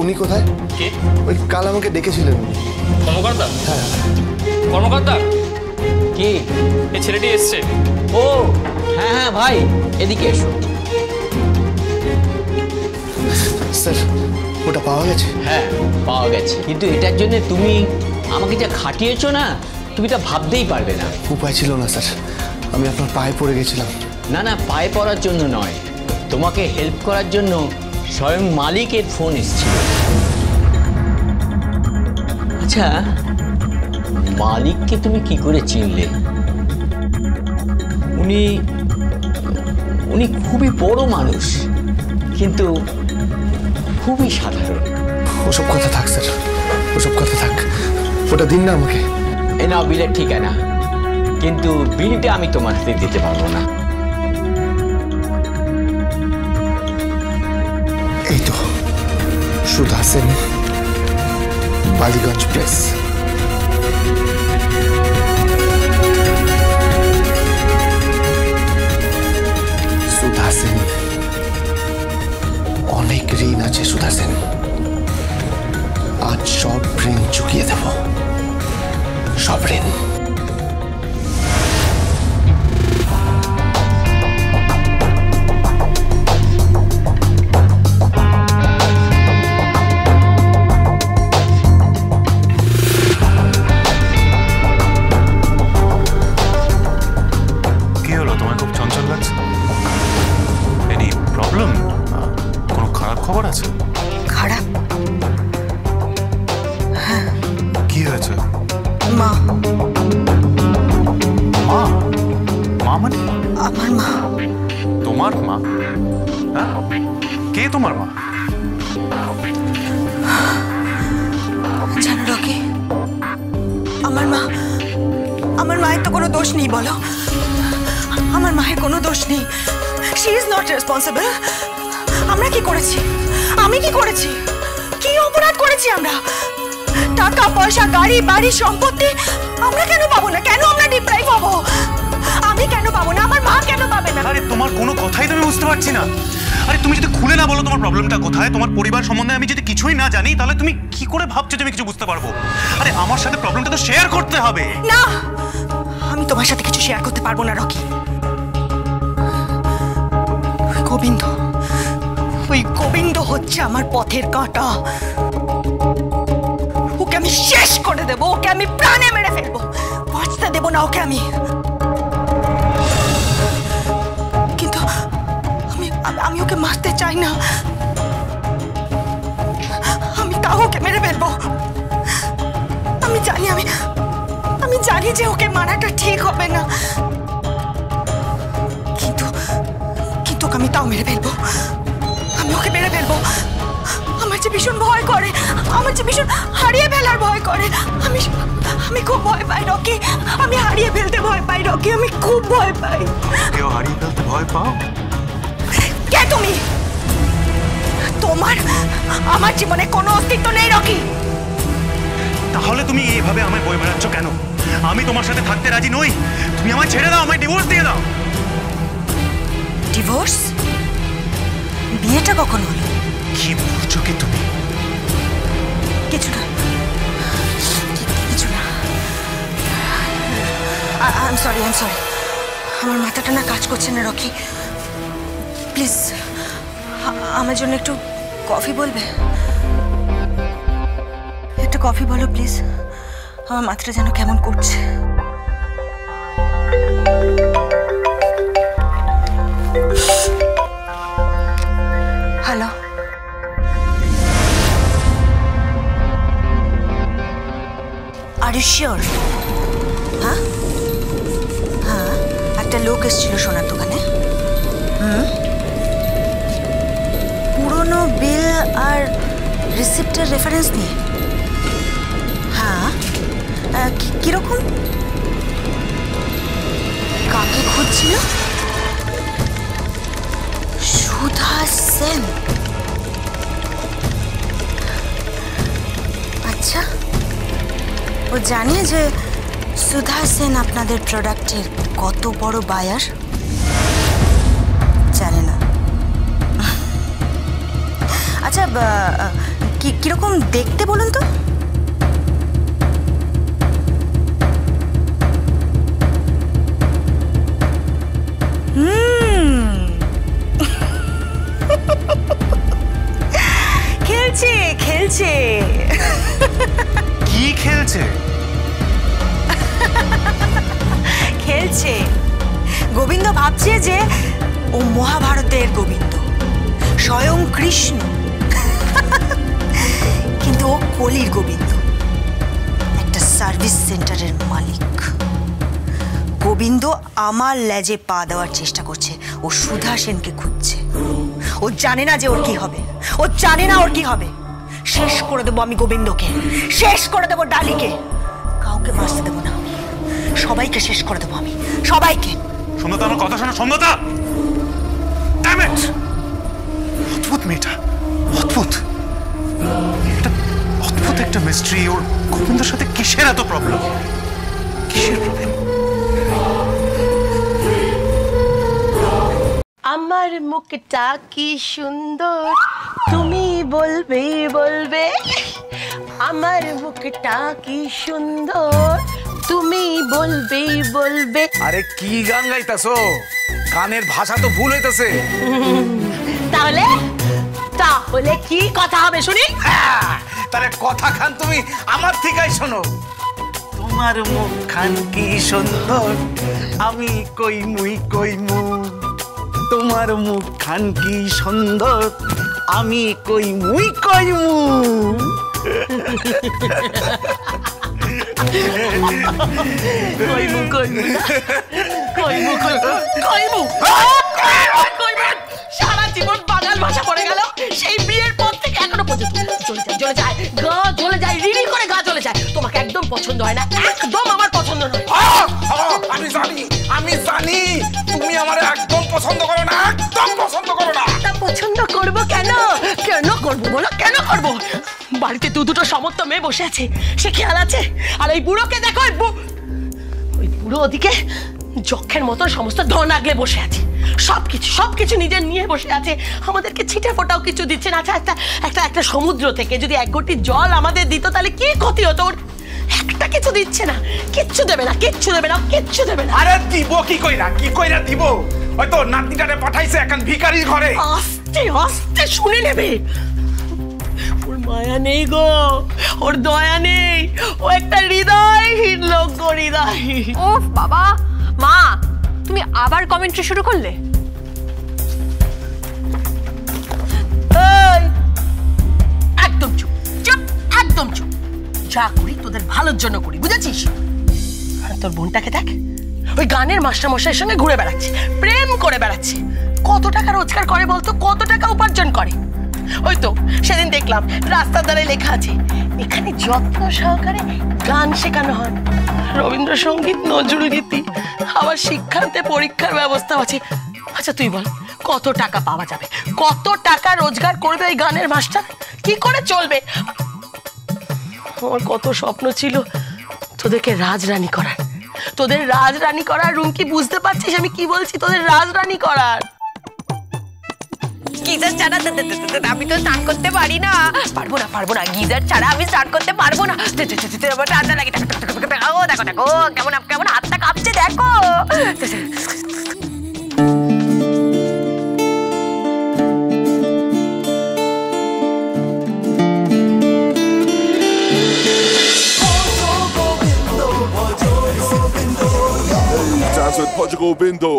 উনি কোথায়? কে? ওই কাল আমাকে ডেকেছিলেন। কর্মকর্তা? হ্যাঁ। কর্মকর্তা কি? এই ছেলেটি এসছে। ও হ্যাঁ হ্যাঁ ভাই, এদিকে এসো। স্যার, ওটা পাওয়া গেছে? হ্যাঁ পাওয়া গেছে, কিন্তু এটার জন্য তুমি আমাকে যা খাটিয়েছো না, তুমি তা ভাবতেই পারবে না। উপায় ছিল না স্যার, আমি আপনার পায়ে পড়ে গেছিলাম। না না, পায়ে পড়ার জন্য নয়, তোমাকে হেল্প করার জন্য স্বয়ং মালিকের ফোন এসেছিল। আচ্ছা, মালিককে তুমি কি করে চিনলে? উনি খুবই বড় মানুষ, কিন্তু খুবই সাধারণ। ওসব কথা থাক স্যার, ওসব কথা থাক, ওটা দিন না আমাকে। এ নাও বিলের ঠিকানা, কিন্তু বিলটা আমি তোমার হাতে দিতে পারবো না। এই তো, সুধা সেন, বালিগঞ্জ প্রেস। সুধা সেন, অনেক ঋণ আছে সুধা সেন, আজ সব ঋণ চুকিয়ে দেব, সব ঋণ। আমার মায়ের তো কোনো দোষ নেই, বলো। আমার মায়ের কোনো দোষ নেই। She is not responsible. আমরা কি করেছি? আমি কি করেছি? কি অপরাধ করেছি আমরা? টাকা পয়সা, গাড়ি বাড়ি, সম্পত্তি আমরা কেন পাবো না? কেন আমরা ডিপ্রাইভ হবো? আমি কেন পাবো না? আমার মা কেন পাবে না? আরে তোমার কোনো কথাই তো আমি বুঝতে পারছি না। আরে তুমি যদি খুলে না বলো তোমার প্রবলেমটা কোথায়, তোমার পরিবার সম্বন্ধে আমি যদি কিছুই না জানি, তাহলে তুমি কি করে ভাবছো যে আমি কিছু বুঝতে পারবো? আরে আমার সাথে প্রবলেমটা তো শেয়ার করতে হবে। না, আমি তোমার সাথে কিছু শেয়ার করতে পারবো না রকি। ওই গোবিন্দ হচ্ছে আমার পথের কাঁটা। ওকে আমি শেষ করে দেবো, ওকে আমি প্রাণে মেরে ফেলবো, বাঁচতে দেবো না ওকে আমি। কিন্তু আমি ওকে মারতে চাই না, আমি তাও ওকে মেরে ফেলবো। আমি জানি যে ওকে মারাটা ঠিক হবে না, কিন্তু ওকে আমি তাও মেরে ফেলবো। আমি ওকে মেরে ফেলবো। আমার যে ভীষণ ভয় করে, আমার যে ভীষণ হারিয়ে ফেলার ভয় করে। আমি খুব ভয় পাই রকি, আমি হারিয়ে ফেলতে ভয় পাই রকি, আমি খুব ভয় পাই। কেউ হারিয়ে ফেলতে ভয় পাও? কে তুমি? তোমার আমার জীবনে কোনো অস্তিত্ব নেই রকি। তাহলে তুমি এইভাবে আমায় বই বেড়াচ্ছ কেন? আমি তোমার সাথে থাকতে রাজি নই। তুমি আমায় ছেড়ে দাও, আমায় ডিভোর্স দিয়ে দাও। ডিভোর্স? বিয়েটা কখন হলো? কি বলছো কি তুমি? কিছু না, কিছু না। I am sorry. আমার মাথাটা না কাজ করছে না রকি। প্লিজ আমার জন্য একটু কফি বলবে? একটু কফি বলো প্লিজ, আমার মাথাটা যেন কেমন করছে। Hello, are you sure? হ্যাঁ, একটা লোক এসেছিল সোনার দোকানে। পুরনো বিল আর রিসিপ্টের রেফারেন্স নিয়ে। হ্যাঁ, কিরকম? কাকে খুঁজছিল? সুধা সেন। আচ্ছা, ও জানে যে সুধা সেন আপনাদের প্রোডাক্টের কত বড় বায়ার? জানে না। আচ্ছা, কিরকম দেখতে বলুন তো? খেলছে খেলছে। কি খেলছে? খেলছে। গোবিন্দ ভাবছে যে ও মহাভারতের গোবিন্দ, স্বয়ং কৃষ্ণ, কিন্তু ও কলির গোবিন্দ, একটা সার্ভিস সেন্টারের মালিক। গোবিন্দ আমার লেজে পা দেওয়ার চেষ্টা করছে। ও সুধা সেনকে খুঁজছে। ও জানে না যে ওর কি হবে, ও জানে না ওর কি হবে। শেষ করে দেবো আমি গোবিন্দকে, শেষ করে দেবো ডালিকে, কাউকে বাঁচতে দেবো না আমি, সবাইকে শেষ করে দেবো আমি, সবাইকে। সুন্দরতা, আমার কথা শোনো সুন্দরতা। Damn it! অদ্ভুত মেয়েটা, অদ্ভুত। অদ্ভুত একটা মিস্ট্রি। ওর গোবিন্দর সাথে কিসের এত প্রবলেম? কিসের প্রবলেম? আমার মুখটা কি সুন্দর, তুমি বলবে বলবে। আমার মুখটা কি সুন্দর, তুমি বলবে বলবে। আরে কি গান গাইতাছো? গানের ভাষা তো ভুল হইতাছে। তাহলে তাহলে কি কথা হবে শুনি? তারে কথা খান তুমি আমার থেকেই শোনো। তোমার মুখ খান কি সুন্দর, আমি কইমু। তোমার মুখ খান কি সুন্দর, আমি কইমু। সারা জীবন বাঙাল ভাষা পড়ে গেল, সেই বিয়ের পর থেকে এখনো পর্যন্ত জ্বলে যায় গা, জ্বলে যায়, রিড়ি করে গা জ্বলে যায়। তোমাকে একদম পছন্দ হয় না, একদম আমার পছন্দ নয়। আমি জানি তুমি আমার একদম পছন্দ করো না, একদম পছন্দ করো না। তা পছন্দ করবো কেন? কেন করবো বলো, কেন করবো? বাড়িতে দুটো সমস্ত মেয়ে বসে আছে, সে খেয়াল আছে? আর ওই বুড়োকে দেখো, ওই বুড়ো ওদিকে যক্ষের মতন সমস্ত ধন আগলে বসে আছে, সবকিছু নিজের নিয়ে বসে আছে, আমাদেরকে ছিটে ফোটাও কিছু দিচ্ছে না। আচ্ছা, একটা সমুদ্র থেকে যদি এক ঘটি জল আমাদের দিত তাহলে কি ক্ষতি হতো? একটা কিছু দিচ্ছে না, কিচ্ছু দেবে না। আরে দিব কি কইরা দিব? হয়তো নাতিটারে পাঠাইছে এখন ভিখারির ঘরে। আস্তে আস্তে শুনে নেবে। ওর মায়া নেই গো, ওর দয়া নেই, ও একটা হৃদয়হীন লোক গো, হৃদয়। ওফ বাবা, মা তুমি আবার কমেন্ট্রি শুরু করলে? একদম চুপ, একদম চুপ। যা করি তোদের ভালোর জন্য করি, বুঝেছিস? তোর বোনটাকে দেখ, ওই গানের মাস্টারমশাইয়ের সঙ্গে ঘুরে বেড়াচ্ছে, প্রেম করে বেড়াচ্ছে। কত টাকা রোজগার করে বলতো, কত টাকা উপার্জন করে? ওই তো সেদিন দেখলাম রাস্তার ধারে লেখা আছে, এখানে যত্ন সহকারে গান শেখানো হয়, রবীন্দ্রসঙ্গীত, নজরুলগীতি, আবার শিক্ষান্তে পরীক্ষার ব্যবস্থা আছে। আচ্ছা তুই বল, কত টাকা পাওয়া যাবে? কত টাকা রোজগার করবে ওই গানের মাস্টার? কি করে চলবে? আমার কত স্বপ্ন ছিল তোদেরকে রাজরানী করার, তোদের রাজরানী করার। রুমকি, বুঝতে পারছিস আমি কি বলছি? তোদের রাজরানী করার। গিজার ছাড়া আমি তো স্নান করতে পারি না, পারবো না। গিজার ছাড়া আমি স্নান করতে পারবো না। ঠান্ডা লাগে, দেখো কেমন হাতটা কাঁপছে, দেখো। Dance with Portugal Bindo.